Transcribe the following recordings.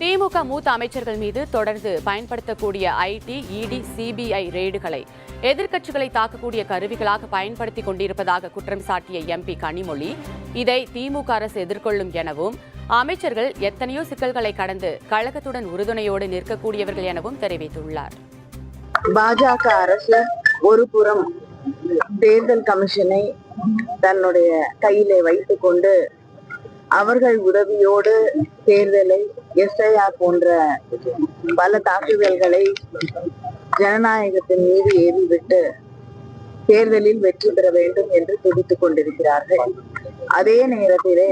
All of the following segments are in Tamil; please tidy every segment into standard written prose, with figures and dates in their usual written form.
திமுக மூத்த அமைச்சர்கள் மீது தொடர்ந்து பயன்படுத்தக்கூடிய ஐடி, இடி, சிபிஐ ரெய்டுகளை எதிர்க்கட்சிகளை தாக்கக்கூடிய கருவிகளாக பயன்படுத்திக் கொண்டிருப்பதாக குற்றம் சாட்டிய எம்பி கனிமொழி, இதை திமுக அரசு எதிர்கொள்ளும் எனவும், அமைச்சர்கள் எத்தனையோ சிக்கல்களை கடந்து கழகத்துடன் உறுதுணையோடு நிற்கக்கூடியவர்கள் எனவும் தெரிவித்துள்ளார். பாஜக அரசு ஒரு புறம் தேர்தல் கமிஷனை தன்னுடைய கையிலே வைத்துக் கொண்டு அவர்கள் உதவியோடு தேர்தலை எஸ்ஐஆர் போன்ற பல தாக்குதல்களை ஜனநாயகத்தின் மீது ஏவிவிட்டு தேர்தலில் வெற்றி பெற வேண்டும் என்று துடித்துக் கொண்டிருக்கிறார்கள். அதே நேரத்திலே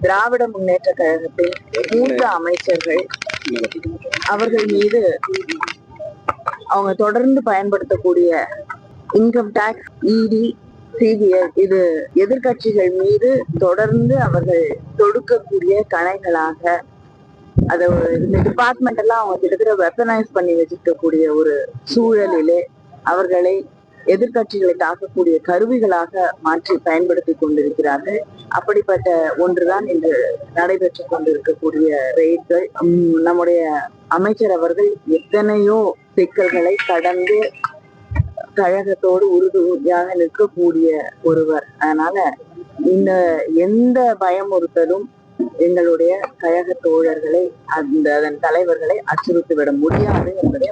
திராவிட முன்னேற்ற கழகத்தின் மூத்த அமைச்சர்கள் அவர்கள் மீது அவங்க தொடர்ந்து பயன்படுத்தக்கூடிய இன்கம் டாக்ஸ், இடி, சிபிஐ இது எதிர்கட்சிகள் மீது தொடர்ந்து அவர்கள் தொடுக்கக்கூடிய கணைகளாக அதை இந்த டிபார்ட்மெண்ட் எல்லாம் அவங்க கிட்டத்தட்ட வெப்பனைஸ் பண்ணி வச்சுக்கக்கூடிய ஒரு சூழலிலே அவர்களை எதிர்கட்சிகளை தாக்கக்கூடிய கருவிகளாக மாற்றி பயன்படுத்தி கொண்டிருக்கிறார்கள். அப்படிப்பட்ட ஒன்றுதான் இன்று நடைபெற்றுக் கொண்டிருக்கக்கூடிய ரெய்ட்கள். நம்முடைய அமைச்சர் அவர்கள் எத்தனையோ சிக்கல்களை கடந்து கழகத்தோடு உறுதியாக நிற்கக்கூடிய ஒருவர். அதனால இந்த எந்த பயமுறுத்தலும் எங்களுடைய கழக தோழர்களை அதன் தலைவர்களை அச்சுறுத்திவிட முடியாது என்பதை